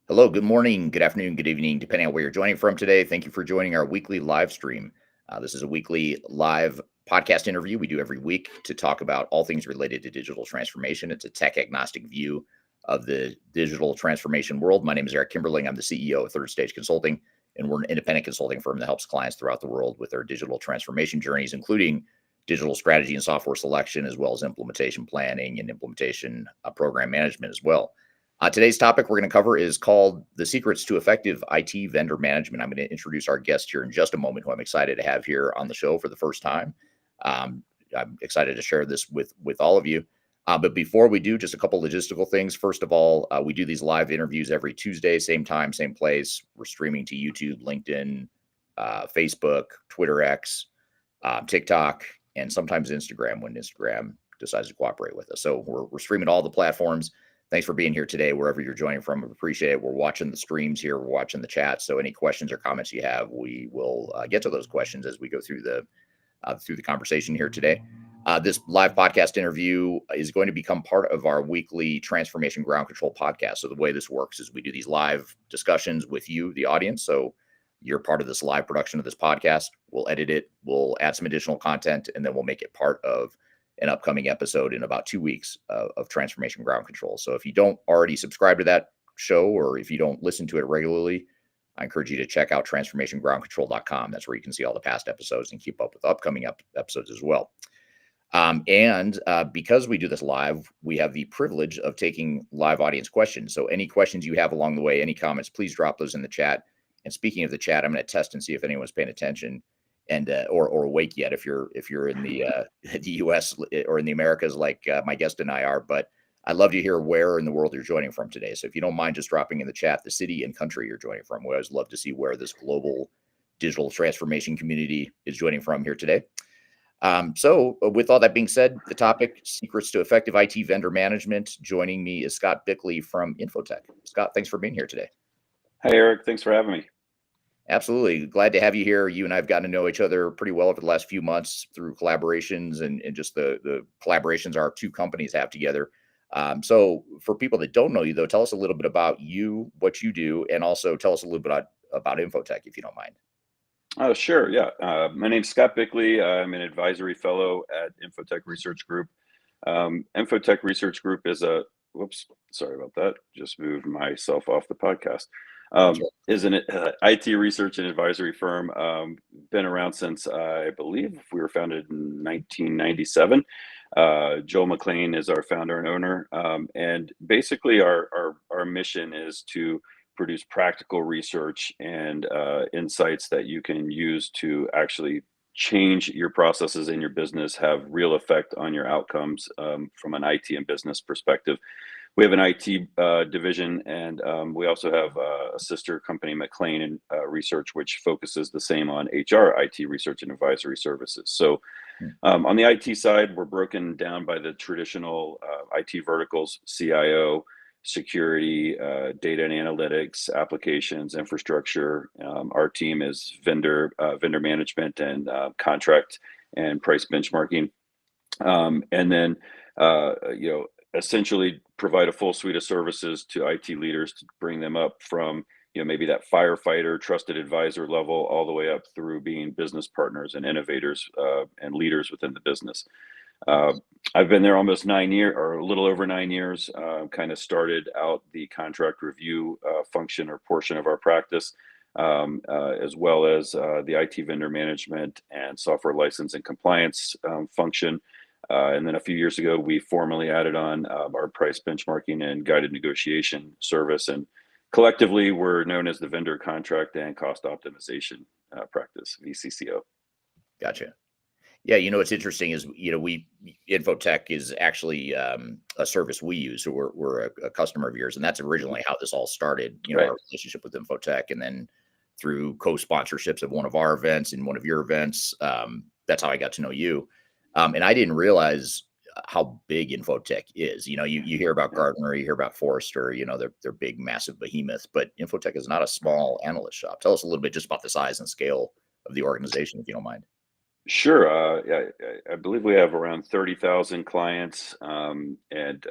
Hello, good morning, good afternoon, good evening, depending on where you're joining from today. Thank you for joining our weekly live stream. This is a weekly live podcast interview we do every week to talk about all things related to digital transformation. It's a tech agnostic view of the digital transformation world. My name is Eric Kimberling. I'm the CEO of Third Stage Consulting, and we're an independent consulting firm that helps clients throughout the world with their digital transformation journeys, including digital strategy and software selection, as well as implementation planning and implementation program management as well. Today's topic we're going to cover is called The Secrets to Effective IT Vendor Management. I'm going to introduce our guest here in just a moment, who I'm excited to have here on the show for the first time. I'm excited to share this with all of you. But before we do, just a couple logistical things. First of all, we do these live interviews every Tuesday, same time, same place. We're streaming to YouTube, LinkedIn, Facebook, Twitter X, TikTok, and sometimes Instagram when Instagram decides to cooperate with us. So we're streaming all the platforms. Thanks for being here today, wherever you're joining from. We appreciate it. We're watching the streams here. We're watching the chat. So any questions or comments you have, we will get to those questions as we go through the conversation here today. This live podcast interview is going to become part of our weekly Transformation Ground Control podcast. So the way this works is we do these live discussions with you, the audience. So you're part of this live production of this podcast. We'll edit it. We'll add some additional content, and then we'll make it part of an upcoming episode in about 2 weeks of Transformation Ground Control. So if you don't already subscribe to that show, or if you don't listen to it regularly, I encourage you to check out transformationgroundcontrol.com. That's where you can see all the past episodes and keep up with upcoming episodes as well. Because we do this live, we have the privilege of taking live audience questions. So any questions you have along the way, any comments, please drop those in the chat. And speaking of the chat, I'm going to test and see if anyone's paying attention and or awake yet if you're in the US or in the Americas like my guest and I are. But I'd love to hear where in the world you're joining from today. So if you don't mind just dropping in the chat the city and country you're joining from. We always love to see where this global digital transformation community is joining from here today. So with all that being said, the topic, Secrets to Effective IT Vendor Management. Joining me is Scott Bickey from InfoTech. Scott, thanks for being here today. Hi, Eric. Thanks for having me. Absolutely. Glad to have you here. You and I have gotten to know each other pretty well over the last few months through collaborations and just the collaborations our two companies have together. So for people that don't know you, though, tell us a little bit about you, what you do, and also tell us a little bit about InfoTech, if you don't mind. Oh, sure. Yeah. My name's Scott Bickey. I'm an advisory fellow at InfoTech Research Group. InfoTech Research Group is whoops, sorry about that. Just moved myself off the podcast. Is an IT research and advisory firm. Been around since I believe we were founded in 1997. Joel McLean is our founder and owner. And basically our mission is to produce practical research and insights that you can use to actually change your processes in your business, have real effect on your outcomes from an IT and business perspective. We have an IT division, and we also have a sister company, McLean Research, which focuses the same on HR, IT research and advisory services. So on the IT side, we're broken down by the traditional IT verticals: CIO, security, data and analytics, applications, infrastructure. Our team is vendor management and contract and price benchmarking. And then, essentially provide a full suite of services to IT leaders to bring them up from, maybe that firefighter, trusted advisor level, all the way up through being business partners and innovators and leaders within the business. I've been there almost 9 years, or a little over 9 years. Kind of started out the contract review function or portion of our practice, as well as the IT vendor management and software license and compliance function. And then a few years ago, we formally added on our price benchmarking and guided negotiation service. And collectively, we're known as the Vendor Contract and Cost Optimization Practice, VCCO. Gotcha. Yeah, what's interesting is, InfoTech is actually a service we use. So we're a customer of yours, and that's originally how this all started, Right. Our relationship with InfoTech. And then through co-sponsorships of one of our events and one of your events, that's how I got to know you. And I didn't realize how big InfoTech is. You hear about Gartner, you hear about Forrester, they're big, massive behemoths, but InfoTech is not a small analyst shop. Tell us a little bit just about the size and scale of the organization, if you don't mind. Sure. Yeah, I believe we have around 30,000 clients, and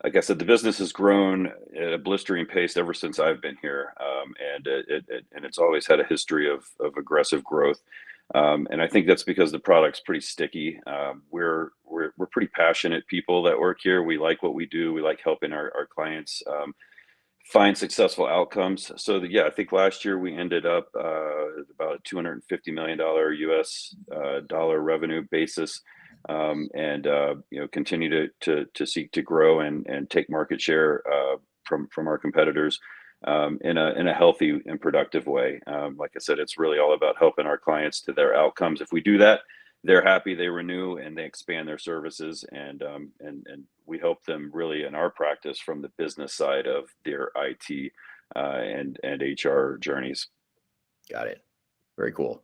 like I said, the business has grown at a blistering pace ever since I've been here, and it's always had a history of aggressive growth. And I think that's because the product's pretty sticky. We're pretty passionate people that work here. We like what we do. We like helping our clients find successful outcomes. So yeah, I think last year we ended up at about a $250 million US dollar revenue basis, and continue to seek to grow and take market share from our competitors in a healthy and productive way. Like I said, it's really all about helping our clients to their outcomes. If we do that, they're happy, they renew, and they expand their services, and we help them really in our practice from the business side of their IT and HR journeys. Got it. Very cool.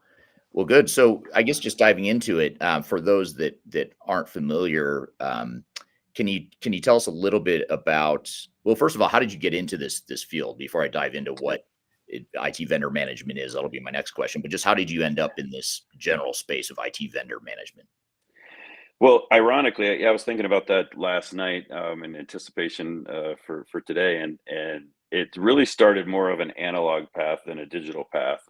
Well, good. So I guess just diving into it, for those that aren't familiar, can you tell us a little bit about, well, first of all, how did you get into this field before I dive into what IT vendor management is? That'll be my next question. But just how did you end up in this general space of IT vendor management? Well, ironically, I was thinking about that last night in anticipation for today, and it really started more of an analog path than a digital path.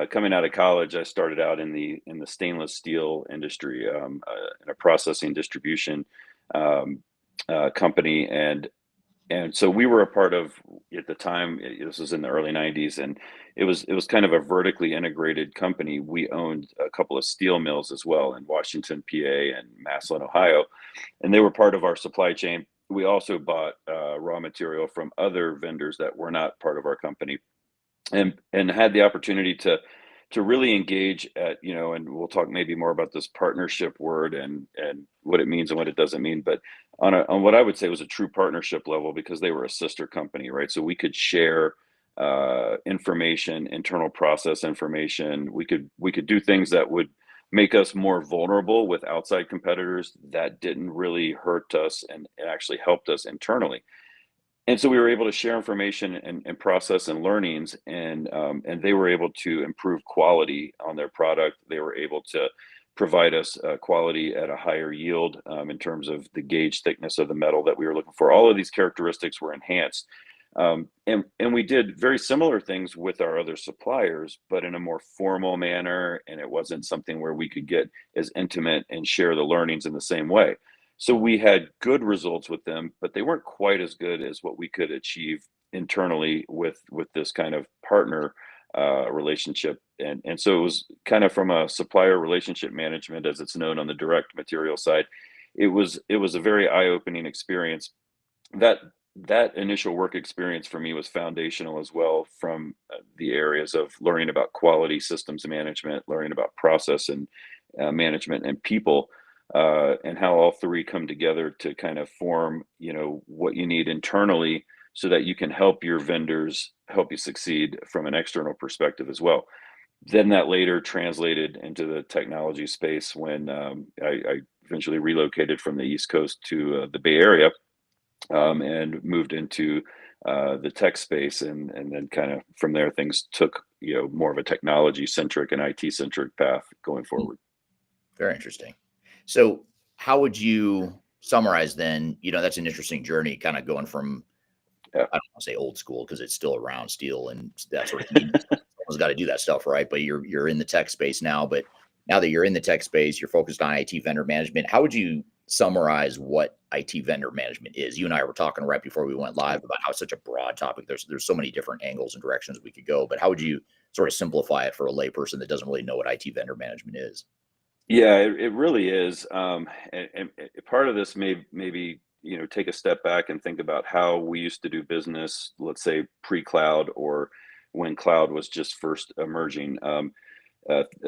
Coming out of college, I started out in the stainless steel industry, in a processing distribution company, and so we were a part of, at the time, this was in the early 90s, and it was kind of a vertically integrated company. We owned a couple of steel mills as well in Washington, PA, and Massillon, Ohio, and they were part of our supply chain. We also bought raw material from other vendors that were not part of our company, and had the opportunity to really engage at, and we'll talk maybe more about this partnership word and what it means and what it doesn't mean, but on what I would say was a true partnership level, because they were a sister company, right? So we could share information, internal process information. We could do things that would make us more vulnerable with outside competitors that didn't really hurt us, and it actually helped us internally. And so we were able to share information and process and learnings, and they were able to improve quality on their product. They were able to provide us quality at a higher yield, in terms of the gauge thickness of the metal that we were looking for. All of these characteristics were enhanced. And we did very similar things with our other suppliers, but in a more formal manner, and it wasn't something where we could get as intimate and share the learnings in the same way. So we had good results with them, but they weren't quite as good as what we could achieve internally with this kind of partner relationship. And so it was kind of from a supplier relationship management, as it's known on the direct material side. It was a very eye-opening experience. That initial work experience for me was foundational as well, from the areas of learning about quality systems management, learning about process and management and people, and how all three come together to kind of form, what you need internally so that you can help your vendors help you succeed from an external perspective as well. Then that later translated into the technology space when I eventually relocated from the East Coast to the Bay Area, and moved into the tech space, and then kind of from there things took more of a technology centric and IT centric path going forward. Very interesting. So how would you summarize then, that's an interesting journey, kind of going from, Yeah. I don't want to say old school because it's still around, steel and that sort of thing. Someone's got to do that stuff, right? But you're in the tech space now. But now that you're in the tech space, you're focused on IT vendor management. How would you summarize what IT vendor management is? You and I were talking right before we went live about how it's such a broad topic. There's so many different angles and directions we could go. But how would you sort of simplify it for a layperson that doesn't really know what IT vendor management is? Yeah, it really is. And part of this maybe take a step back and think about how we used to do business, let's say pre-cloud, or when cloud was just first emerging.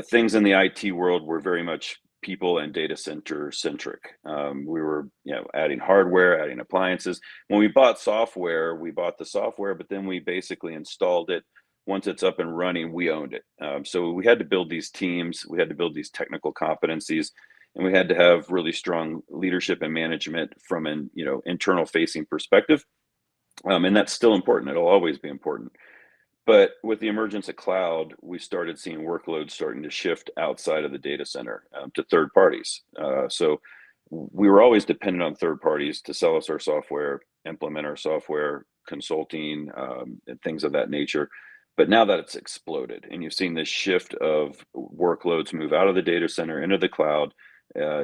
Things in the IT world were very much people and data center centric. We were adding hardware, adding appliances. When we bought software, we bought the software, but then we basically installed it. Once it's up and running, we owned it. So we had to build these teams, we had to build these technical competencies, and we had to have really strong leadership and management from an internal facing perspective. And that's still important. It'll always be important. But with the emergence of cloud, we started seeing workloads starting to shift outside of the data center, to third parties. So we were always dependent on third parties to sell us our software, implement our software, consulting, and things of that nature. But now that it's exploded, and you've seen this shift of workloads move out of the data center into the cloud,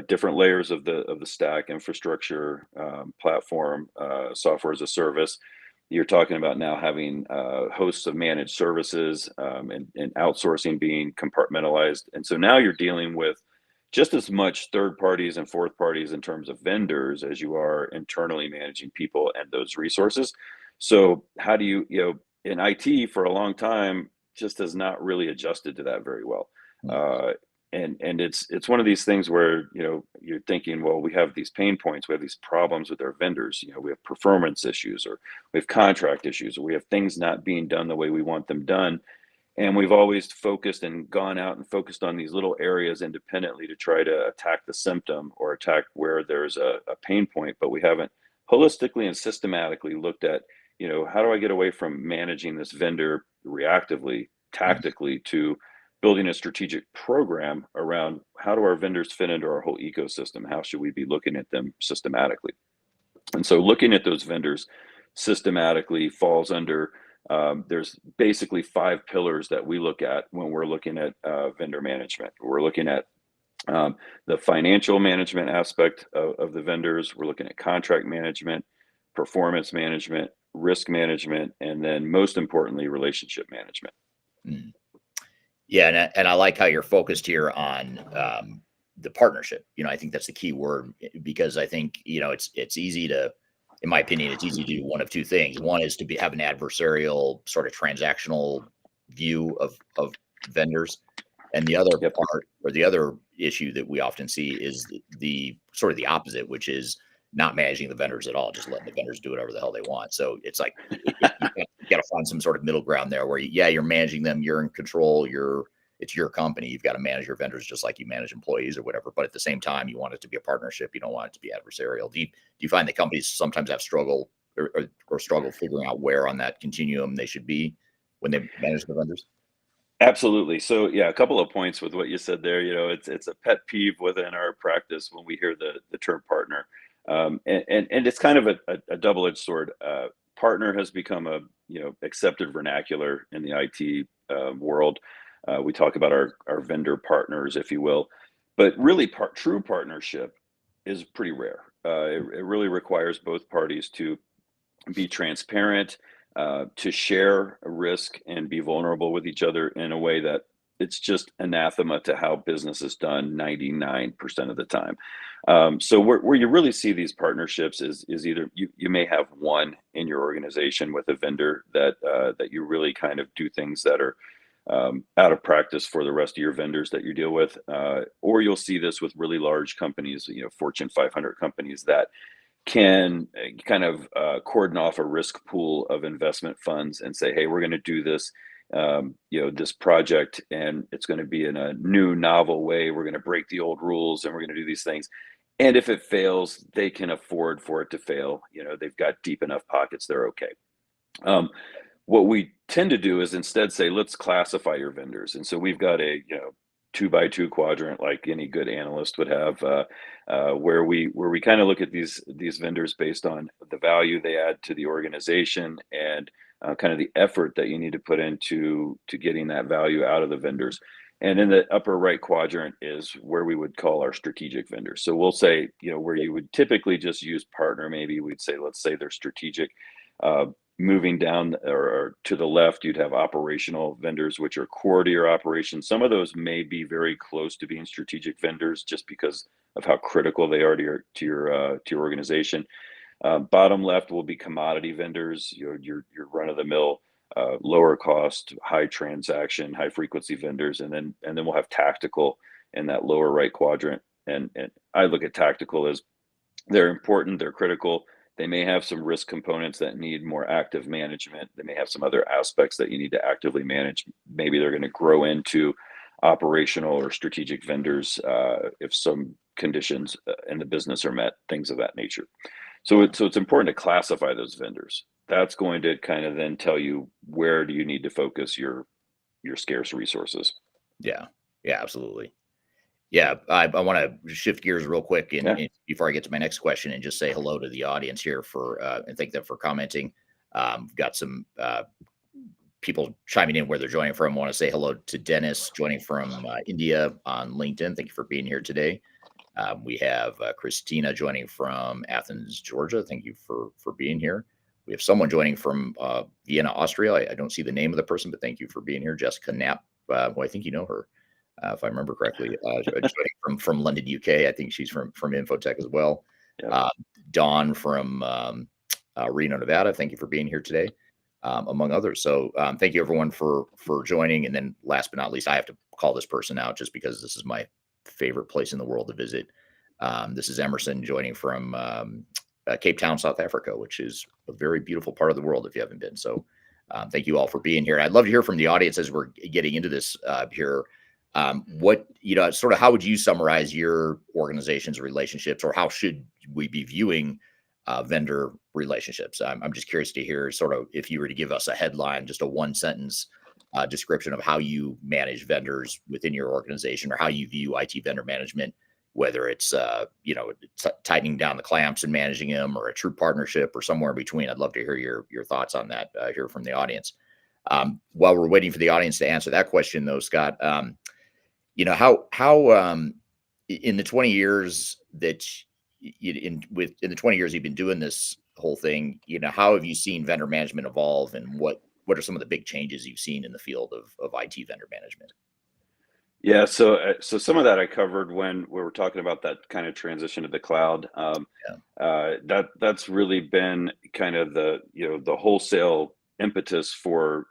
different layers of the stack, infrastructure, platform, software as a service. You're talking about now having hosts of managed services, and outsourcing being compartmentalized. And so now you're dealing with just as much third parties and fourth parties in terms of vendors as you are internally managing people and those resources. So how do in IT for a long time just has not really adjusted to that very well. And it's one of these things where, you're thinking, well, we have these pain points, we have these problems with our vendors, we have performance issues, or we have contract issues, or we have things not being done the way we want them done. And we've always focused and gone out and focused on these little areas independently to try to attack the symptom or attack where there's a pain point, but we haven't holistically and systematically looked at, how do I get away from managing this vendor reactively, tactically, to building a strategic program around how do our vendors fit into our whole ecosystem? How should we be looking at them systematically? And so looking at those vendors systematically falls under, there's basically 5 pillars that we look at when we're looking at vendor management. We're looking at the financial management aspect of the vendors. We're looking at contract management, performance management, risk management, and then most importantly, relationship management. Mm. Yeah, and I like how you're focused here on the partnership. I think that's the key word, because I think it's easy to, in my opinion, it's easy to do one of two things. One is to have an adversarial sort of transactional view of vendors, and the other part, or the other issue that we often see, is the sort of the opposite, which is not managing the vendors at all, just letting the vendors do whatever the hell they want. So it's like you got to find some sort of middle ground there where you're managing them, you're in control, it's your company, you've got to manage your vendors just like you manage employees or whatever. But at the same time, you want it to be a partnership. You don't want it to be adversarial. Do you find that companies sometimes have struggle figuring out where on that continuum they should be when they manage the vendors? Absolutely. So yeah, a couple of points with what you said there. It's a pet peeve within our practice when we hear the term partner. And it's kind of a double-edged sword. Partner has become a accepted vernacular in the IT world. We talk about our vendor partners, if you will, but really true partnership is pretty rare. It really requires both parties to be transparent, to share a risk and be vulnerable with each other in a way that it's just anathema to how business is done 99% of the time. So where you really see these partnerships is either you may have one in your organization with a vendor that you really kind of do things that are out of practice for the rest of your vendors that you deal with, or you'll see this with really large companies, Fortune 500 companies that can kind of cordon off a risk pool of investment funds and say, hey, we're going to do this, this project, and it's going to be in a new, novel way. We're going to break the old rules, and we're going to do these things. And if it fails, they can afford for it to fail. They've got deep enough pockets, they're okay. What we tend to do is instead say, let's classify your vendors. And so we've got a 2x2 quadrant, like any good analyst would have, where we kind of look at these vendors based on the value they add to the organization, and kind of the effort that you need to put into getting that value out of the vendors. And in the upper right quadrant is where we would call our strategic vendors. So we'll say, where you would typically just use partner, maybe we'd say, let's say they're strategic. Moving down or to the left, you'd have operational vendors, which are core to your operation. Some of those may be very close to being strategic vendors just because of how critical they are to your organization. Bottom left will be commodity vendors, your run-of-the-mill, lower cost, high transaction, high frequency vendors, and then we'll have tactical in that lower right quadrant. And I look at tactical as they're important, they're critical. They may have some risk components that need more active management. They may have some other aspects that you need to actively manage. Maybe they're going to grow into operational or strategic vendors if some conditions in the business are met, things of that nature. So it's important to classify those vendors. That's going to kind of then tell you where do you need to focus your scarce resources. Yeah, absolutely. Yeah, I want to shift gears real quick Yeah. and before I get to my next question and just say hello to the audience here for and thank them for commenting. We've got some people chiming in where they're joining from. I want to say hello to Dennis joining from India on LinkedIn. Thank you for being here today. We have Christina joining from Athens, Georgia. Thank you for being here. We have someone joining from Vienna, Austria. I don't see the name of the person, but thank you for being here. Jessica Knapp, well, I think you know her, if I remember correctly. Joining from London, UK. I think she's from InfoTech as well. Yep. Dawn from Reno, Nevada. Thank you for being here today, among others. So thank you everyone for joining. And then last but not least, I have to call this person out just because this is my favorite place in the world to visit. This is Emerson joining from Cape Town, South Africa, which is a very beautiful part of the world if you haven't been. So thank you all for being here. I'd love to hear from the audience as we're getting into this here. What, sort of how would you summarize your organization's relationships, or how should we be viewing vendor relationships? I'm just curious to hear sort of if you were to give us a headline, just a one sentence description of how you manage vendors within your organization, or how you view IT vendor management, whether it's tightening down the clamps and managing them, or a true partnership, or somewhere in between. I'd love to hear your thoughts on that here from the audience. While we're waiting for the audience to answer that question, though, Scott, how in the 20 years that in the 20 years you've been doing this whole thing, how have you seen vendor management evolve, and what are some of the big changes you've seen in the field of IT vendor management? Yeah, so some of that I covered when we were talking about that kind of transition to the cloud. That's really been kind of the wholesale impetus for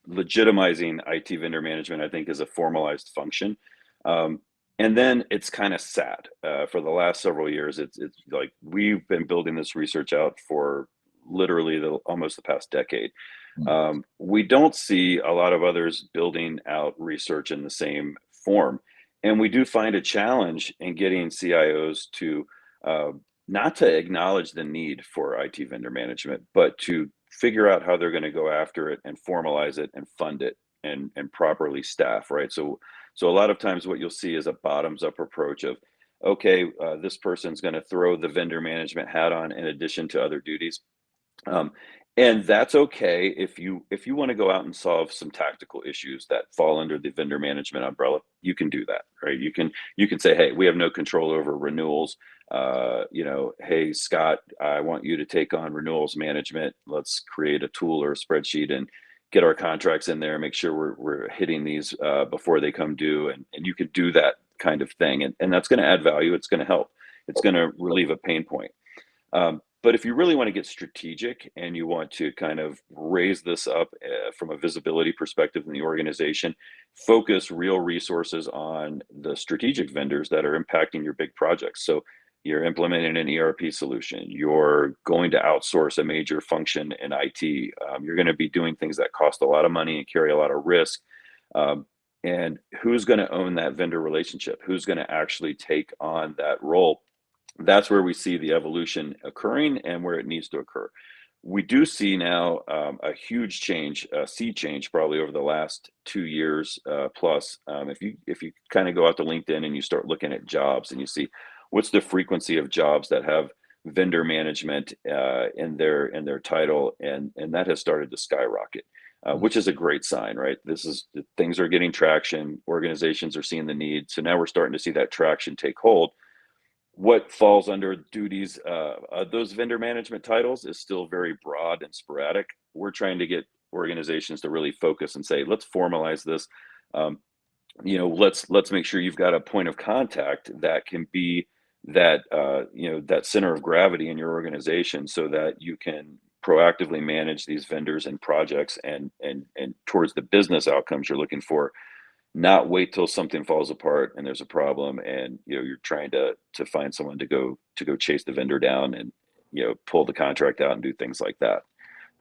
legitimizing IT vendor management. I think is a formalized function, and then it's kind of sat for the last several years. It's like we've been building this research out for literally almost the past decade. We don't see a lot of others building out research in the same form. And we do find a challenge in getting CIOs to not to acknowledge the need for IT vendor management, but to figure out how they're going to go after it and formalize it and fund it and properly staff, right? So a lot of times what you'll see is a bottoms up approach of, okay, this person's going to throw the vendor management hat on in addition to other duties. And that's okay if you want to go out and solve some tactical issues that fall under the vendor management umbrella. You can do that, right? You can say, hey, we have no control over renewals. Hey, Scott, I want you to take on renewals management. Let's create a tool or a spreadsheet and get our contracts in there, make sure we're hitting these before they come due, and you can do that kind of thing, and that's going to add value. It's going to help. It's going to relieve a pain point. But if you really want to get strategic and you want to kind of raise this up from a visibility perspective in the organization, focus real resources on the strategic vendors that are impacting your big projects. So you're implementing an ERP solution, you're going to outsource a major function in IT, you're going to be doing things that cost a lot of money and carry a lot of risk. And who's going to own that vendor relationship? Who's going to actually take on that role? That's where we see the evolution occurring and where it needs to occur. We do see now a huge change, a sea change probably over the last 2 years plus. If you kind of go out to LinkedIn and you start looking at jobs and you see what's the frequency of jobs that have vendor management in their title, and that has started to skyrocket, which is a great sign, right? Things are getting traction, organizations are seeing the need, so now we're starting to see that traction take hold. What falls under duties, those vendor management titles is still very broad and sporadic. We're trying to get organizations to really focus and say, let's formalize this. Let's make sure you've got a point of contact that can be that that center of gravity in your organization, so that you can proactively manage these vendors and projects and towards the business outcomes you're looking for. Not wait till something falls apart and there's a problem, and you're trying to find someone to go chase the vendor down and pull the contract out and do things like that.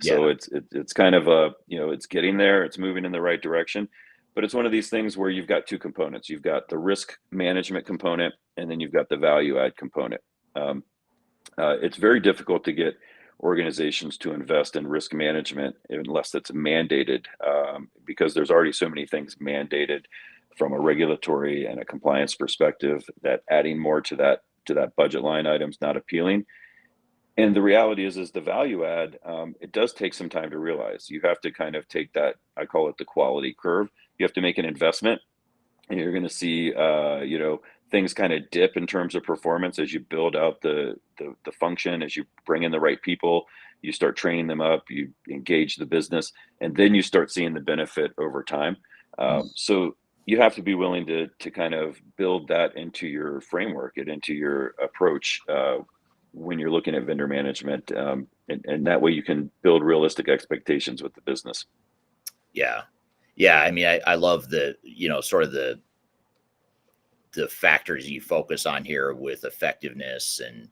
Yeah. So it's kind of a it's getting there, it's moving in the right direction, but it's one of these things where you've got two components. You've got the risk management component, and then you've got the value add component. It's very difficult to get organizations to invest in risk management unless it's mandated, because there's already so many things mandated from a regulatory and a compliance perspective, that adding more to that budget line item is not appealing. And the reality is the value add, it does take some time to realize. You have to kind of take that, I call it the quality curve. You have to make an investment, and you're going to see, things kind of dip in terms of performance as you build out the function, as you bring in the right people, you start training them up, you engage the business, and then you start seeing the benefit over time. So you have to be willing to kind of build that into your framework and into your approach when you're looking at vendor management, and that way you can build realistic expectations with the business. Yeah. Yeah. I mean, I love the, sort of the factors you focus on here with effectiveness and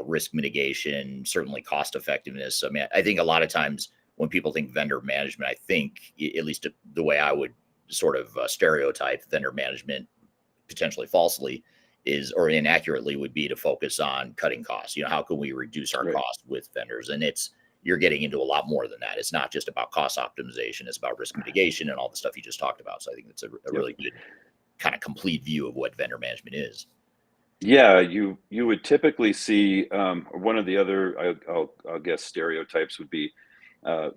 risk mitigation, certainly cost effectiveness. I mean, I think a lot of times when people think vendor management, I think, at least the way I would sort of stereotype vendor management, potentially falsely, or inaccurately, would be to focus on cutting costs. How can we reduce our Right. costs with vendors? And you're getting into a lot more than that. It's not just about cost optimization, it's about risk mitigation and all the stuff you just talked about. So I think it's a really good kind of complete view of what vendor management is. Yeah, you would typically see, one of the other, I'll guess, stereotypes would be,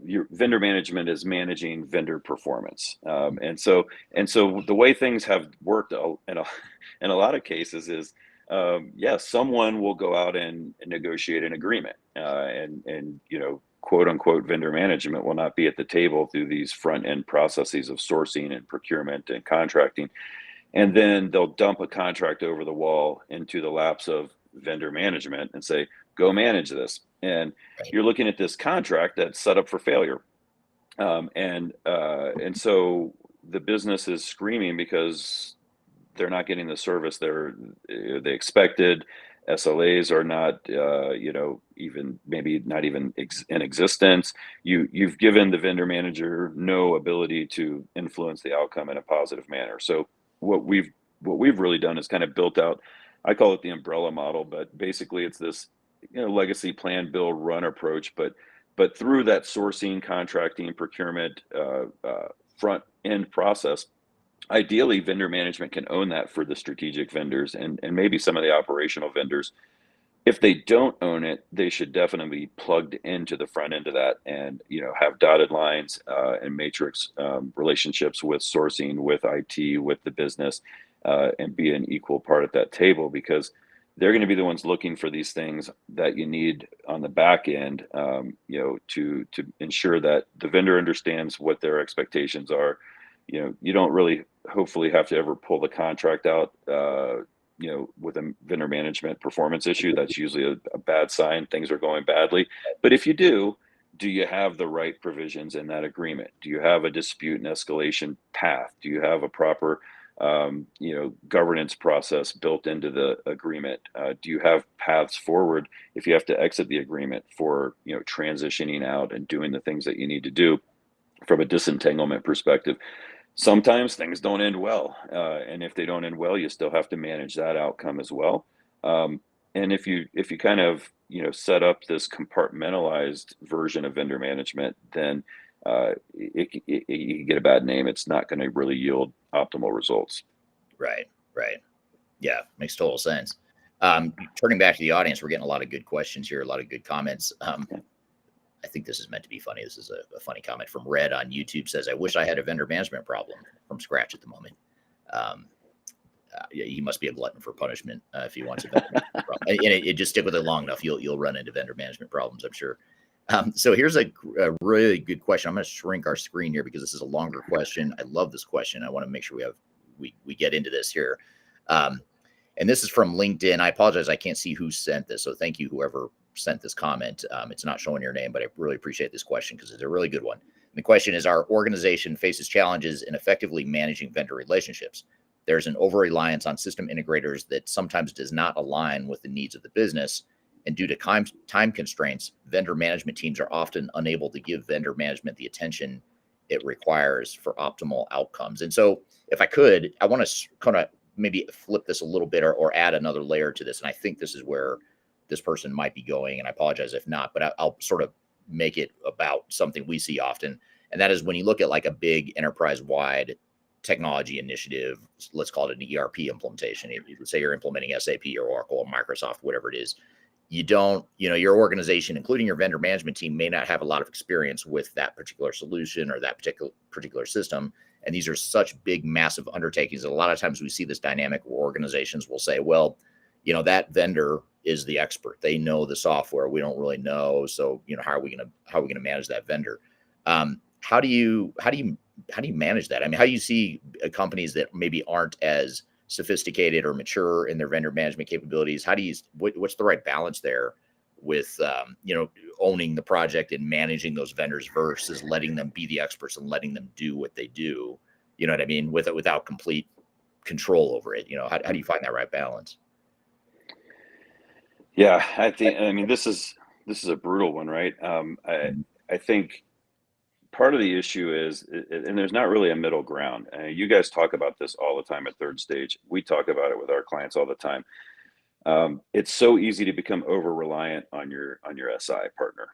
your vendor management is managing vendor performance. And so the way things have worked in a lot of cases is, someone will go out and negotiate an agreement, and quote unquote vendor management will not be at the table through these front end processes of sourcing and procurement and contracting. And then they'll dump a contract over the wall into the laps of vendor management and say, go manage this. And Right. you're looking at this contract that's set up for failure. And so the business is screaming because they're not getting the service they expected. SLAs are not, even maybe not even in existence. You've given the vendor manager no ability to influence the outcome in a positive manner. So what we've really done is kind of built out, I call it the umbrella model, but basically it's this, legacy plan, build, run approach, but through that sourcing, contracting, procurement, front end process, ideally vendor management can own that for the strategic vendors and maybe some of the operational vendors. If they don't own it, they should definitely be plugged into the front end of that, and have dotted lines and matrix relationships with sourcing, with IT, with the business, and be an equal part at that table, because they're going to be the ones looking for these things that you need on the back end, to ensure that the vendor understands what their expectations are. You don't really hopefully have to ever pull the contract out, with a vendor management performance issue. That's usually a bad sign. Things are going badly. But if you do you have the right provisions in that agreement? Do you have a dispute and escalation path? Do you have a proper, governance process built into the agreement? Do you have paths forward if you have to exit the agreement for, transitioning out and doing the things that you need to do from a disentanglement perspective? Sometimes things don't end well, and if they don't end well, you still have to manage that outcome as well. And if you kind of set up this compartmentalized version of vendor management, then you get a bad name. It's not going to really yield optimal results. Right. Yeah, makes total sense. Turning back to the audience, we're getting a lot of good questions here, a lot of good comments. I think this is meant to be funny. This is a funny comment from Red on YouTube. Says, I wish I had a vendor management problem from scratch at the moment. He must be a glutton for punishment if he wants a vendor management problem. And it just stick with it long enough, you'll run into vendor management problems, I'm sure. So here's a really good question. I'm going to shrink our screen here because this is a longer question. I love this question. I want to make sure we get into this here. And this is from LinkedIn. I apologize, I can't see who sent this. So thank you, whoever sent this comment. It's not showing your name, but I really appreciate this question because it's a really good one. And the question is, our organization faces challenges in effectively managing vendor relationships. There's an over-reliance on system integrators that sometimes does not align with the needs of the business. And due to time constraints, vendor management teams are often unable to give vendor management the attention it requires for optimal outcomes. And so if I could, I want to kind of maybe flip this a little bit or add another layer to this. And I think this is where this person might be going, and I apologize if not, but I'll sort of make it about something we see often. And that is when you look at like a big enterprise-wide technology initiative, let's call it an ERP implementation. Let's say you're implementing SAP or Oracle or Microsoft, whatever it is. You don't, your organization, including your vendor management team, may not have a lot of experience with that particular solution or that particular system. And these are such big, massive undertakings. A lot of times we see this dynamic where organizations will say, well, that vendor is the expert. They know the software. We don't really know. So, how are we going to manage that vendor? How do you manage that? I mean, how do you see companies that maybe aren't as sophisticated or mature in their vendor management capabilities? What's the right balance there with, owning the project and managing those vendors versus letting them be the experts and letting them do what they do, you know what I mean? Without complete control over it, how do you find that right balance? Yeah, I mean, this is a brutal one, right? I think part of the issue is, and there's not really a middle ground. You guys talk about this all the time at Third Stage. We talk about it with our clients all the time. It's so easy to become over reliant on your SI partner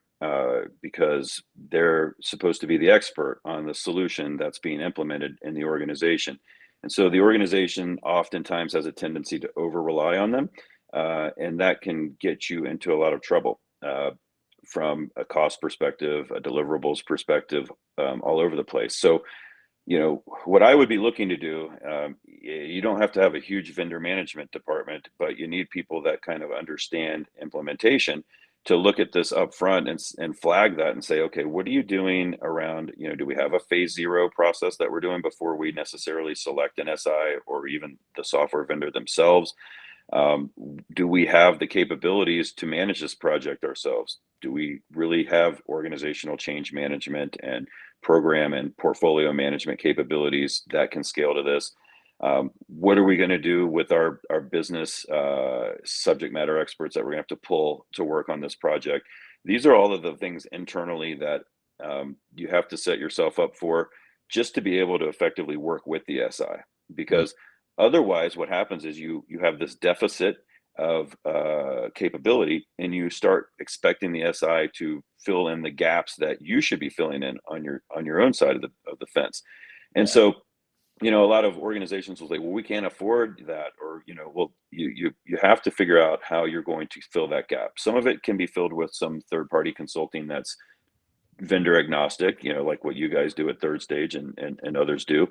because they're supposed to be the expert on the solution that's being implemented in the organization. And so the organization oftentimes has a tendency to over rely on them. And that can get you into a lot of trouble from a cost perspective, a deliverables perspective, all over the place. So, what I would be looking to do, you don't have to have a huge vendor management department, but you need people that kind of understand implementation to look at this up front and flag that and say, okay, what are you doing around, do we have a phase 0 process that we're doing before we necessarily select an SI or even the software vendor themselves? Do we have the capabilities to manage this project ourselves? Do we really have organizational change management and program and portfolio management capabilities that can scale to this? What are we going to do with our business subject matter experts that we're going to have to pull to work on this project? These are all of the things internally that you have to set yourself up for just to be able to effectively work with the SI, because otherwise, what happens is you have this deficit of capability, and you start expecting the SI to fill in the gaps that you should be filling in on your own side of the fence. And so, a lot of organizations will say, well, we can't afford that, or well, you have to figure out how you're going to fill that gap. Some of it can be filled with some third-party consulting that's vendor agnostic, like what you guys do at Third Stage and others do.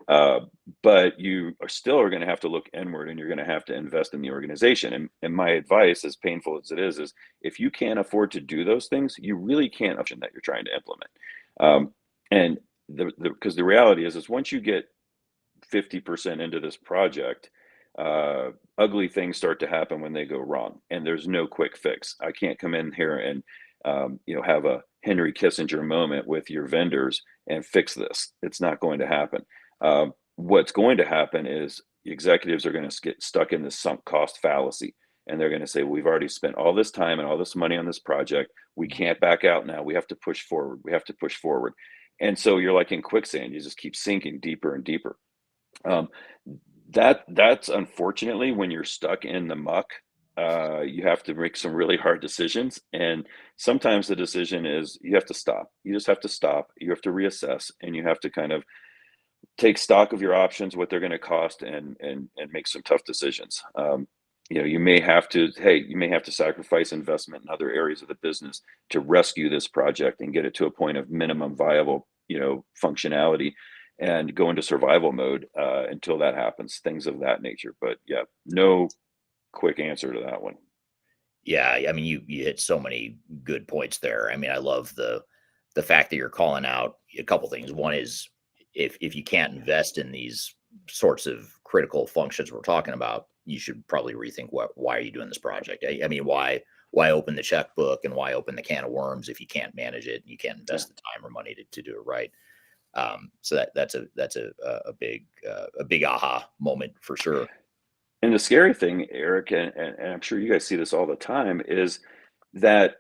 But you still are going to have to look inward, and you're going to have to invest in the organization. And my advice, as painful as it is if you can't afford to do those things, you really can't option that you're trying to implement. And because the reality is once you get 50% into this project, ugly things start to happen when they go wrong, and there's no quick fix. I can't come in here and have a Henry Kissinger moment with your vendors and fix this. It's not going to happen. What's going to happen is executives are going to get stuck in this sunk cost fallacy, and they're going to say, well, we've already spent all this time and all this money on this project. We can't back out now. We have to push forward. We have to push forward. And so you're like in quicksand. You just keep sinking deeper and deeper. That's unfortunately when you're stuck in the muck. You have to make some really hard decisions, and sometimes the decision is you have to stop. You just have to stop. You have to reassess, and you have to kind of take stock of your options, what they're going to cost, and make some tough decisions. You may have to sacrifice investment in other areas of the business to rescue this project and get it to a point of minimum viable, functionality, and go into survival mode until that happens. Things of that nature. But yeah, no quick answer to that one. Yeah, I mean, you hit so many good points there. I mean, I love the fact that you're calling out a couple things. One is if you can't invest in these sorts of critical functions we're talking about, you should probably rethink why are you doing this project? I mean, why open the checkbook and why open the can of worms if you can't manage it and you can't invest the time or money to do it right? So that's a big aha moment for sure. And the scary thing, Eric, and I'm sure you guys see this all the time, is that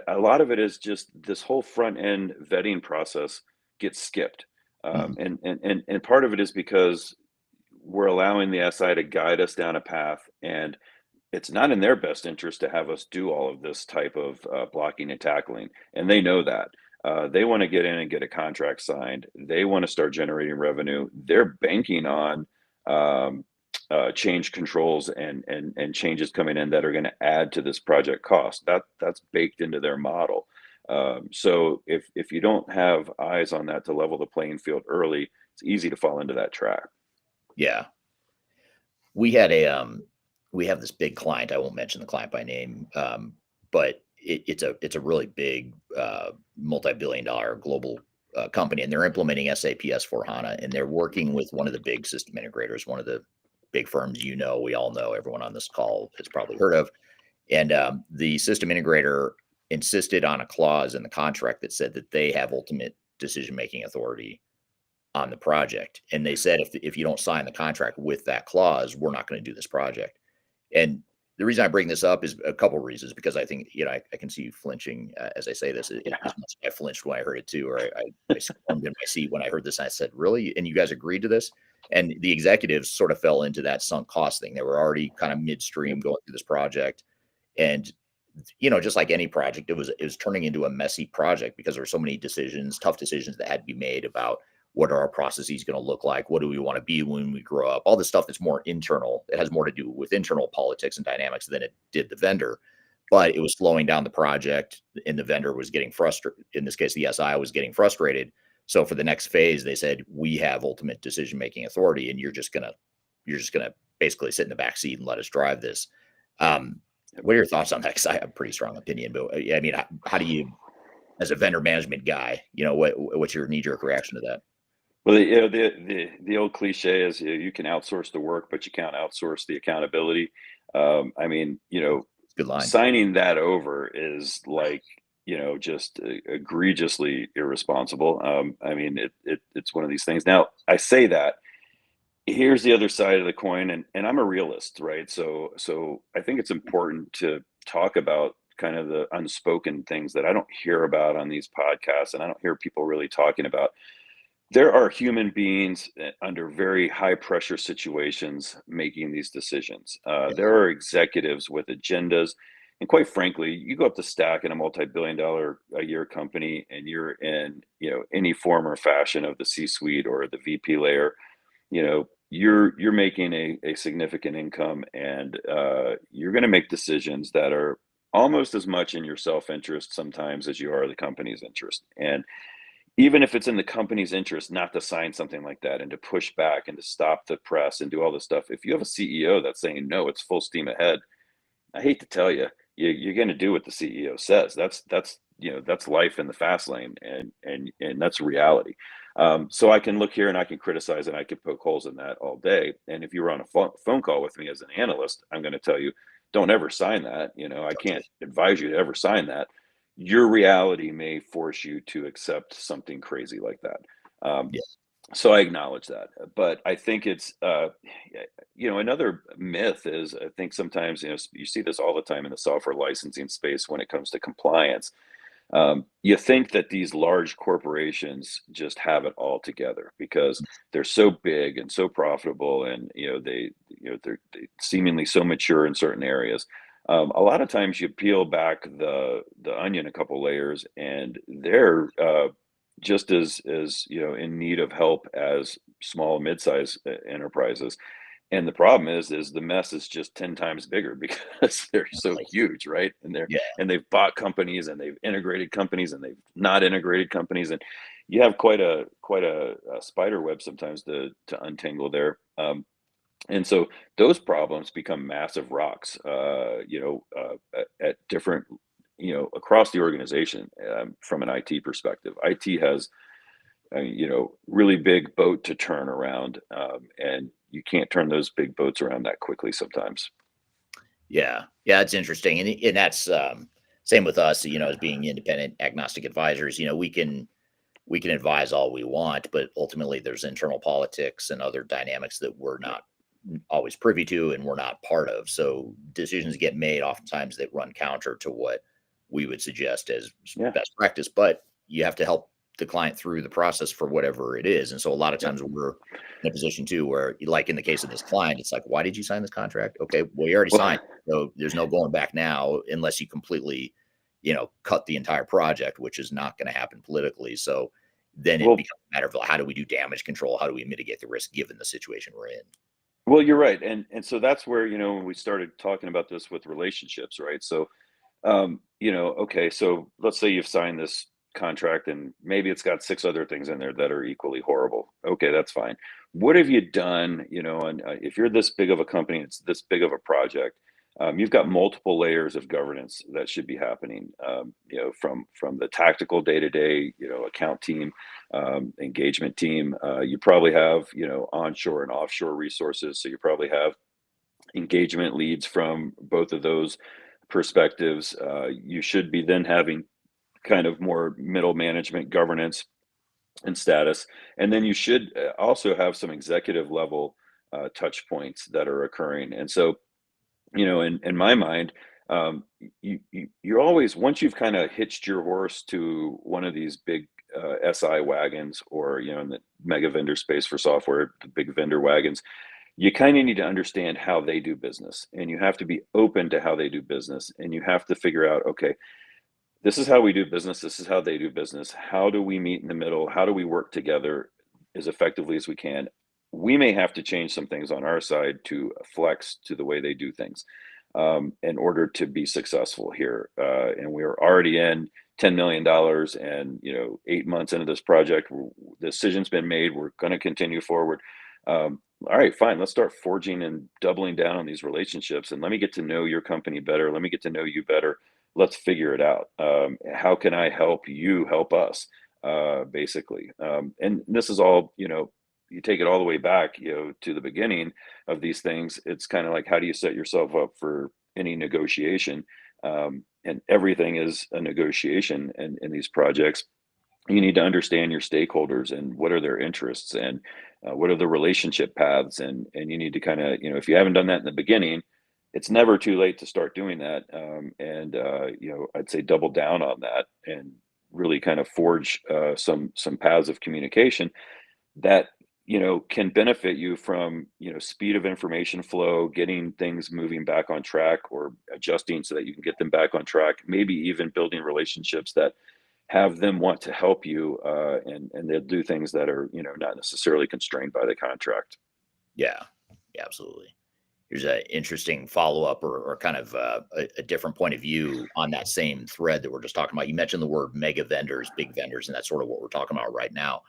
a lot of it is just this whole front end vetting process gets skipped. And part of it is because we're allowing the SI to guide us down a path, and it's not in their best interest to have us do all of this type of blocking and tackling. And they know that. They want to get in and get a contract signed. They want to start generating revenue. They're banking on um, change controls and changes coming in that are going to add to this project cost. That's baked into their model. So if you don't have eyes on that to level the playing field early, it's easy to fall into that trap. Yeah. We had we have this big client. I won't mention the client by name, but it's a really big multi-billion-dollar global company, and they're implementing SAP S/4HANA, and they're working with one of the big system integrators, one of the big firms we all know, everyone on this call has probably heard of. And the system integrator insisted on a clause in the contract that said that they have ultimate decision-making authority on the project. And they said, if you don't sign the contract with that clause, we're not going to do this project. And the reason I bring this up is a couple of reasons, because I think, I can see you flinching as I say this, as much as I flinched when I heard it too, or I squirmed in my seat when I heard this. And I said, really? And you guys agreed to this? And the executives sort of fell into that sunk cost thing. They were already kind of midstream going through this project. And just like any project, it was turning into a messy project because there were so many tough decisions that had to be made about what are our processes going to look like? What do we want to be when we grow up? All this stuff that's more internal. It has more to do with internal politics and dynamics than it did the vendor. But it was slowing down the project, and the vendor was getting frustrated. In this case, the SI was getting frustrated. So for the next phase, they said, we have ultimate decision-making authority, and you're just gonna basically sit in the back seat and let us drive this. What are your thoughts on that? Because I have a pretty strong opinion, but I mean, how do you, as a vendor management guy, what's your knee-jerk reaction to that? Well, the old cliche is you can outsource the work, but you can't outsource the accountability. I mean, Good line. signing that over is like, just egregiously irresponsible. I mean, it's one of these things. Now, I say that. Here's the other side of the coin, and I'm a realist, right? So I think it's important to talk about kind of the unspoken things that I don't hear about on these podcasts, and I don't hear people really talking about. There are human beings under very high pressure situations making these decisions. Yeah. There are executives with agendas. And quite frankly, you go up the stack in a multi-billion-dollar a year company, and you're in, any form or fashion of the C-suite or the VP layer. You're making a significant income, and you're going to make decisions that are almost as much in your self-interest sometimes as you are the company's interest. And even if it's in the company's interest not to sign something like that and to push back and to stop the press and do all this stuff, if you have a CEO that's saying no, it's full steam ahead, I hate to tell you, you're going to do what the CEO says. That's life in the fast lane, and that's reality. So I can look here and I can criticize and I can poke holes in that all day. And if you were on a phone call with me as an analyst, I'm going to tell you, don't ever sign that. I can't advise you to ever sign that. Your reality may force you to accept something crazy like that. Yeah. So I acknowledge that, but I think it's, another myth is, I think sometimes, you see this all the time in the software licensing space when it comes to compliance. You think that these large corporations just have it all together because they're so big and so profitable, and they're seemingly so mature in certain areas. A lot of times you peel back the onion a couple layers, and they're just as in need of help as small mid-sized enterprises. And the problem is the mess is just 10 times bigger because they're so huge, right? Yeah. And they've bought companies, and they've integrated companies, and they've not integrated companies, and you have quite a spider web sometimes to untangle there. And so those problems become massive rocks, at different, across the organization. From an IT perspective, IT has really big boat to turn around, and you can't turn those big boats around that quickly sometimes. Yeah. Yeah. It's interesting. And that's same with us, as being independent agnostic advisors, we can advise all we want, but ultimately there's internal politics and other dynamics that we're not always privy to and we're not part of. So decisions get made oftentimes that run counter to what we would suggest as Yeah. best practice, but you have to help the client through the process for whatever it is. And so a lot of times we're in a position too, where like in the case of this client, it's like, why did you sign this contract? Okay, well, you already Well, signed. So there's no going back now unless you completely, cut the entire project, which is not going to happen politically. So then it Well, becomes a matter of how do we do damage control? How do we mitigate the risk given the situation we're in? well, you're right, and so that's where when we started talking about this with relationships, right? So okay, so let's say you've signed this contract and maybe it's got six other things in there that are equally horrible. Okay, that's fine. What have you done? And if you're this big of a company, it's this big of a project. You've got multiple layers of governance that should be happening. From the tactical day to day, account team, engagement team. You probably have onshore and offshore resources. So you probably have engagement leads from both of those perspectives. You should be then having kind of more middle management governance and status. And then you should also have some executive level touch points that are occurring. And so, in my mind, you're always, once you've kind of hitched your horse to one of these big SI wagons, or, in the mega vendor space for software, the big vendor wagons, you kind of need to understand how they do business, and you have to be open to how they do business, and you have to figure out, okay, this is how we do business, this is how they do business, how do we meet in the middle, how do we work together as effectively as we can. We may have to change some things on our side to flex to the way they do things, in order to be successful here. And we are already in $10 million, and 8 months into this project, the decision's been made, we're going to continue forward. All right, fine. Let's start forging and doubling down on these relationships, and let me get to know your company better. Let me get to know you better. Let's figure it out. How can I help you help us? Basically, and this is all, you take it all the way back, to the beginning of these things. It's kind of like, how do you set yourself up for any negotiation? And everything is a negotiation in these projects. You need to understand your stakeholders and what are their interests, and what are the relationship paths, and you need to kind of, if you haven't done that in the beginning, it's never too late to start doing that. And I'd say double down on that, and really kind of forge some paths of communication that can benefit you from speed of information flow, getting things moving back on track, or adjusting so that you can get them back on track, maybe even building relationships that have them want to help you, and they'll do things that are not necessarily constrained by the contract. Yeah, yeah, absolutely. Here's an interesting follow-up, or kind of a different point of view on that same thread that we're just talking about. You mentioned the word mega vendors, big vendors, and that's sort of what we're talking about right now.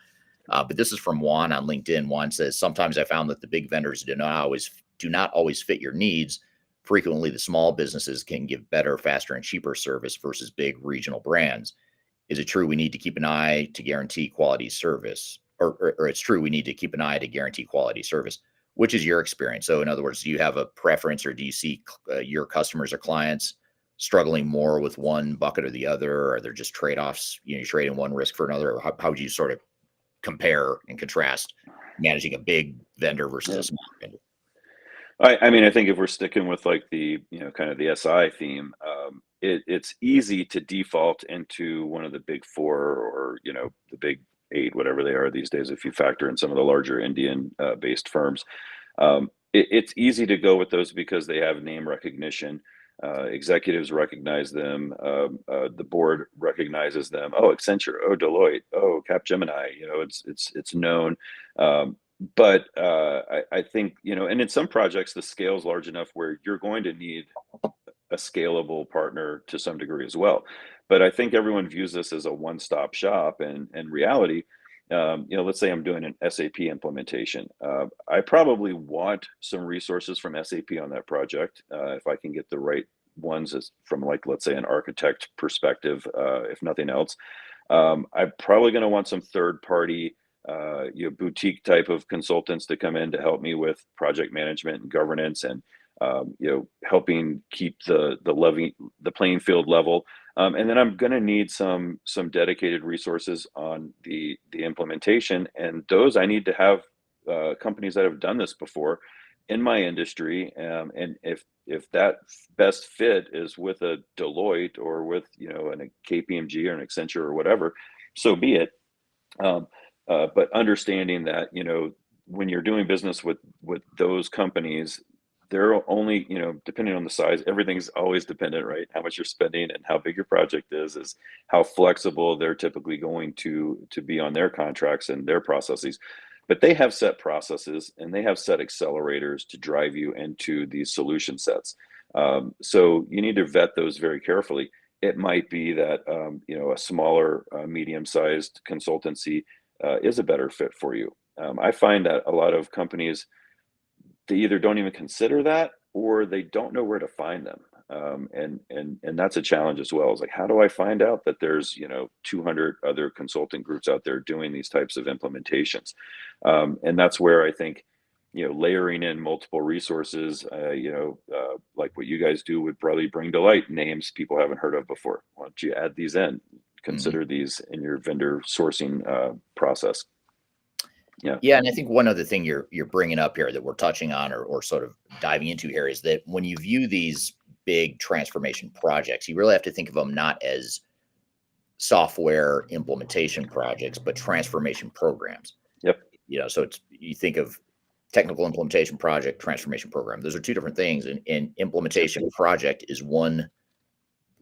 But this is from Juan on LinkedIn. Juan says, sometimes I found that the big vendors do not always fit your needs. Frequently, the small businesses can give better, faster, and cheaper service versus big regional brands. Is it true we need to keep an eye to guarantee quality service? Or it's true we need to keep an eye to guarantee quality service? Which is your experience? So in other words, do you have a preference, or do you see your customers or clients struggling more with one bucket or the other? Or are there just trade-offs? You trade in one risk for another? Or how would you sort of compare and contrast managing a big vendor versus Yeah. a small vendor? I mean, I think if we're sticking with like the, kind of the SI theme, it's easy to default into one of the big four, or, the big eight, whatever they are these days, if you factor in some of the larger Indian based firms. It's easy to go with those because they have name recognition. Executives recognize them. The board recognizes them. Oh, Accenture. Oh, Deloitte. Oh, Capgemini. It's known. But I think, and in some projects, the scale is large enough where you're going to need a scalable partner to some degree as well. But I think everyone views this as a one-stop shop, and in reality, let's say I'm doing an SAP implementation. I probably want some resources from SAP on that project, if I can get the right ones, from, like, let's say, an architect perspective, if nothing else. I'm probably going to want some third-party, boutique type of consultants to come in to help me with project management and governance, and helping keep the playing field level. And then I'm going to need some dedicated resources on the implementation, and those I need to have companies that have done this before in my industry. And if that best fit is with a Deloitte, or with a KPMG or an Accenture or whatever, so be it. But understanding that when you're doing business with those companies, they're only, depending on the size, everything's always dependent, right? How much you're spending and how big your project is how flexible they're typically going to be on their contracts and their processes. But they have set processes and they have set accelerators to drive you into these solution sets. So you need to vet those very carefully. It might be that a smaller, medium-sized consultancy is a better fit for you. I find that a lot of companies, they either don't even consider that or they don't know where to find them. And that's a challenge as well. It's like, how do I find out that there's 200 other consulting groups out there doing these types of implementations? And that's where I think layering in multiple resources, like what you guys do would probably bring to light names people haven't heard of before. Why don't you add these in? Consider these in your vendor sourcing process. Yeah, and I think one other thing you're bringing up here that we're touching on or sort of diving into here is that when you view these big transformation projects, you really have to think of them not as software implementation projects, but transformation programs. Yep. So you think of technical implementation project, transformation program. Those are two different things, and implementation project is one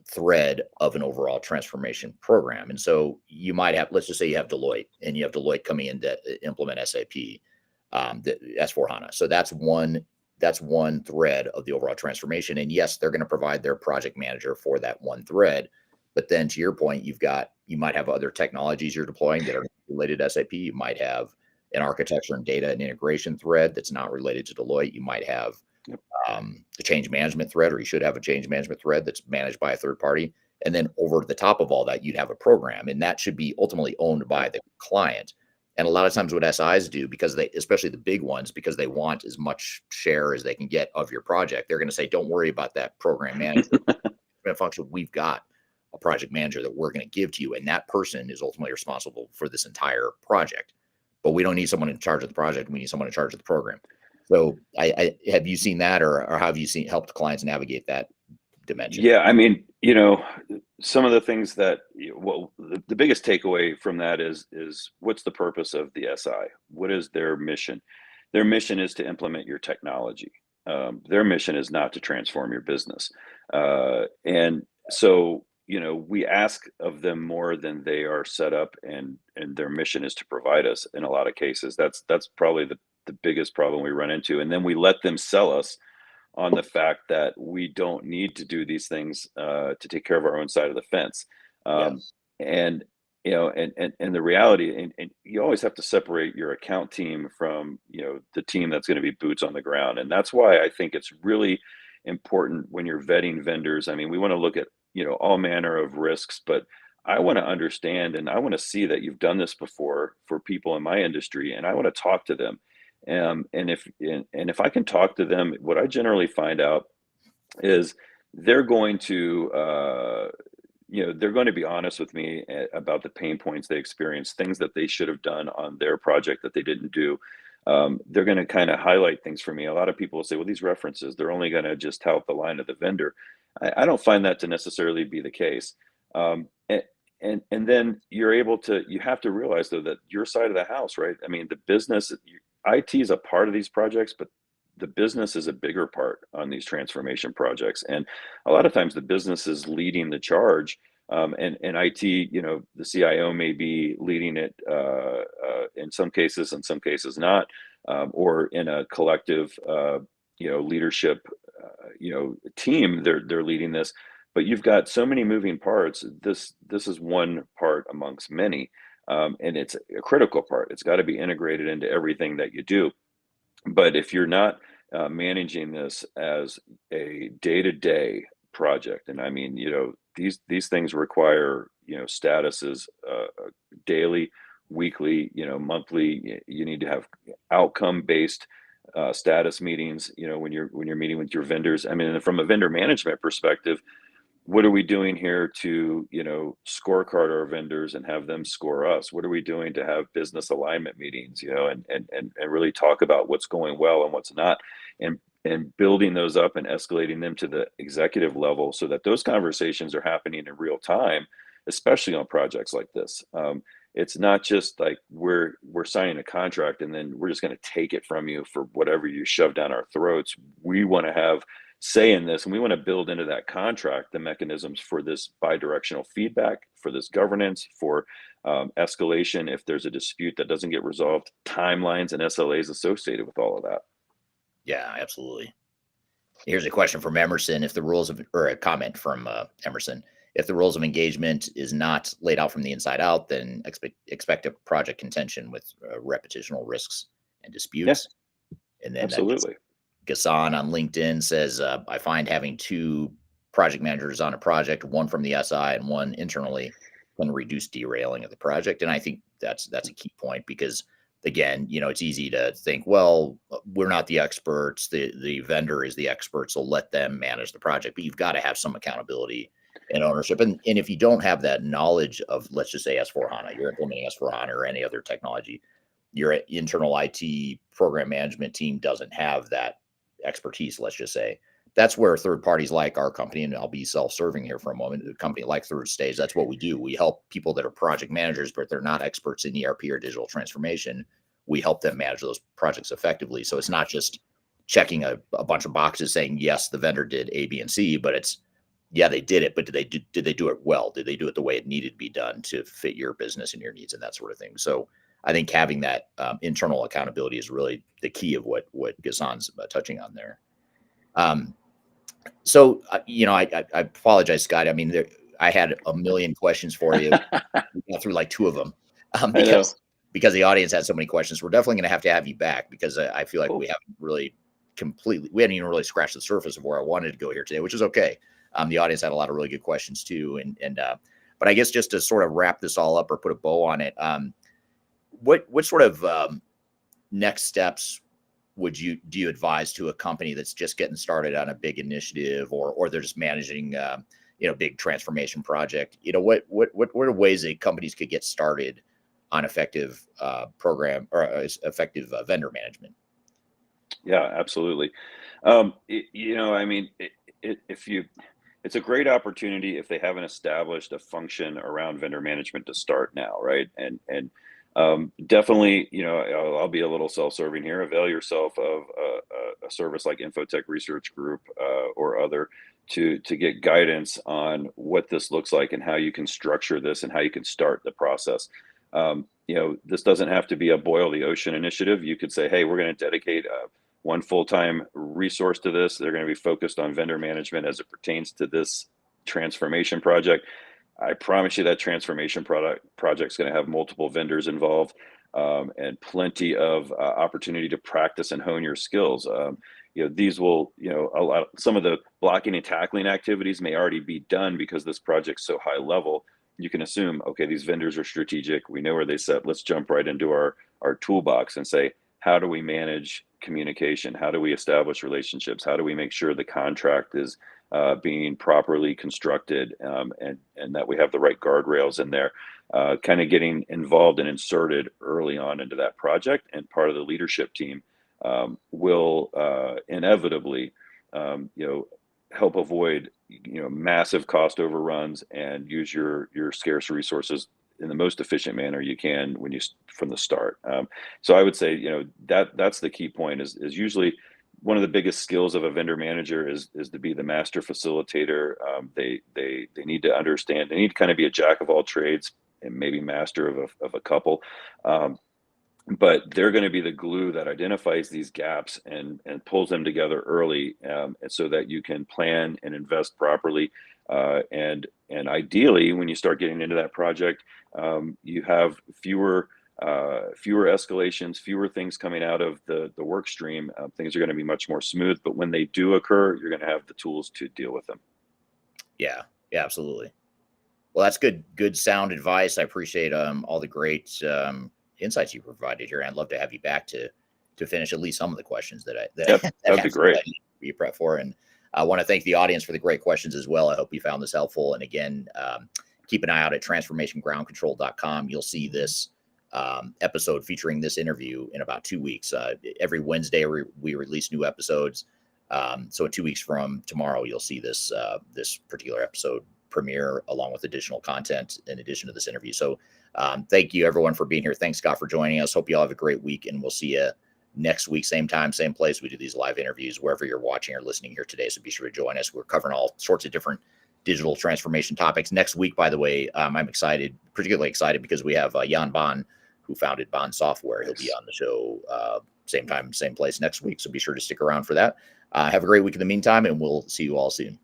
thread of an overall transformation program. And so you might have, let's just say you have Deloitte and you have Deloitte coming in to implement SAP, the S/4HANA. So that's one thread of the overall transformation. And yes, they're going to provide their project manager for that one thread. But then to your point, you might have other technologies you're deploying that are related to SAP. You might have an architecture and data and integration thread that's not related to Deloitte. You might have the change management thread, or you should have a change management thread that's managed by a third party. And then over the top of all that, you'd have a program, and that should be ultimately owned by the client. And a lot of times what SIs do, because especially the big ones, because they want as much share as they can get of your project, they're going to say, don't worry about that program management function. We've got a project manager that we're going to give to you. And that person is ultimately responsible for this entire project. But we don't need someone in charge of the project. We need someone in charge of the program. So I have you seen that, or have you helped clients navigate that dimension? Yeah, I mean, some of the things that, the biggest takeaway from that is what's the purpose of the SI? What is their mission? Their mission is to implement your technology. Their mission is not to transform your business. And so, we ask of them more than they are set up, and their mission is to provide us in a lot of cases. That's probably the biggest problem we run into. And then we let them sell us on the fact that we don't need to do these things to take care of our own side of the fence. And the reality, and you always have to separate your account team from the team that's going to be boots on the ground. And that's why I think it's really important when you're vetting vendors. I mean, we want to look at all manner of risks, but I want to understand and I want to see that you've done this before for people in my industry, and I want to talk to them. And if I can talk to them, what I generally find out is they're going to they're going to be honest with me about the pain points they experience, things that they should have done on their project that they didn't do. They're going to kind of highlight things for me. A lot of people will say, well, these references, they're only going to just tout the line of the vendor. I don't find that to necessarily be the case. And then you have to realize though that your side of the house, right? I mean, the business, IT is a part of these projects, but the business is a bigger part on these transformation projects. And a lot of times the business is leading the charge. And IT, the CIO may be leading it in some cases not, or in a collective, leadership, team, they're leading this. But you've got so many moving parts. This is one part amongst many. And it's a critical part. It's got to be integrated into everything that you do. But if you're not managing this as a day-to-day project, and I mean, these things require, statuses daily, weekly, monthly. You need to have outcome-based status meetings. When you're meeting with your vendors. I mean, from a vendor management perspective, what are we doing here to, scorecard our vendors and have them score us? What are we doing to have business alignment meetings, and really talk about what's going well and what's not, and building those up and escalating them to the executive level so that those conversations are happening in real time, especially on projects like this. it's not just like we're signing a contract and then we're just going to take it from you for whatever you shove down our throats. We want to have say in this, and we want to build into that contract the mechanisms for this bi-directional feedback, for this governance, for escalation if there's a dispute that doesn't get resolved, timelines and SLAs associated with all of that. Yeah, absolutely. Here's a question from Emerson. If the rules of, or a comment from Emerson, if the rules of engagement is not laid out from the inside out, then expect a project contention with reputational risks and disputes. Yeah, and then absolutely. Gassan on LinkedIn says, I find having two project managers on a project, one from the SI and one internally, can reduce derailing of the project. And I think that's a key point, because again, it's easy to think, well, we're not the experts. The vendor is the expert, so let them manage the project. But you've got to have some accountability and ownership. And if you don't have that knowledge of, let's just say S4HANA, you're implementing S4HANA or any other technology, your internal IT program management team doesn't have that expertise, let's just say. That's where third parties like our company, and I'll be self-serving here for a moment, a company like Third Stage, that's what we do. We help people that are project managers, but they're not experts in ERP or digital transformation. We help them manage those projects effectively. So it's not just checking a bunch of boxes saying, yes, the vendor did A, B, and C, but it's, yeah, they did it, but did they do it well? Did they do it the way it needed to be done to fit your business and your needs and that sort of thing? So I think having that internal accountability is really the key of what Ghassan's touching on there. So, I apologize, Scott. I mean, I had a million questions for you. We got through like two of them because the audience had so many questions. We're definitely going to have you back, because I feel like we haven't really we hadn't even really scratched the surface of where I wanted to go here today, which is okay. The audience had a lot of really good questions too. But I guess just to sort of wrap this all up or put a bow on it, what sort of next steps do you advise to a company that's just getting started on a big initiative, or they're just managing big transformation project? What are ways that companies could get started on effective program or effective vendor management? Yeah, absolutely. I mean, it's a great opportunity if they haven't established a function around vendor management to start now, right? And definitely, I'll be a little self-serving here. Avail yourself of a service like InfoTech Research Group or other to get guidance on what this looks like and how you can structure this and how you can start the process. This doesn't have to be a boil the ocean initiative. You could say, hey, we're going to dedicate one full-time resource to this. They're going to be focused on vendor management as it pertains to this transformation project. I promise you that transformation project is going to have multiple vendors involved and plenty of opportunity to practice and hone your skills. These will, some of the blocking and tackling activities may already be done because this project's so high level. You can assume, okay, these vendors are strategic. We know where they sit. Let's jump right into our toolbox and say, how do we manage communication? How do we establish relationships? How do we make sure the contract is being properly constructed and that we have the right guardrails in there? Kind of getting involved and inserted early on into that project, and part of the leadership team will inevitably help avoid massive cost overruns and use your scarce resources in the most efficient manner you can from the start. So I would say that's the key point. Is usually one of the biggest skills of a vendor manager is to be the master facilitator. They need to understand. They need to kind of be a jack of all trades and maybe master of a couple. But they're going to be the glue that identifies these gaps and pulls them together early, so that you can plan and invest properly. And ideally, when you start getting into that project, you have fewer escalations, fewer things coming out of the work stream. Things are going to be much more smooth. But when they do occur, you're going to have the tools to deal with them. Yeah, absolutely. Well, that's good sound advice. I appreciate all the great insights you provided here. I'd love to have you back to finish at least some of the questions that'd be great. Be prepped for. And I want to thank the audience for the great questions as well. I hope you found this helpful. And again, keep an eye out at transformationgroundcontrol.com. You'll see this episode featuring this interview in about 2 weeks. Every Wednesday we release new episodes. So in 2 weeks from tomorrow, you'll see this particular episode premiere along with additional content in addition to this interview. So thank you everyone for being here. Thanks, Scott, for joining us. Hope you all have a great week, and we'll see you next week, same time, same place. We do these live interviews wherever you're watching or listening here today. So be sure to join us. We're covering all sorts of different digital transformation topics. Next week, by the way, I'm particularly excited because we have Jan Bond, who founded Bond Software. He'll be on the show same time, same place next week. So be sure to stick around for that. Have a great week in the meantime, and we'll see you all soon.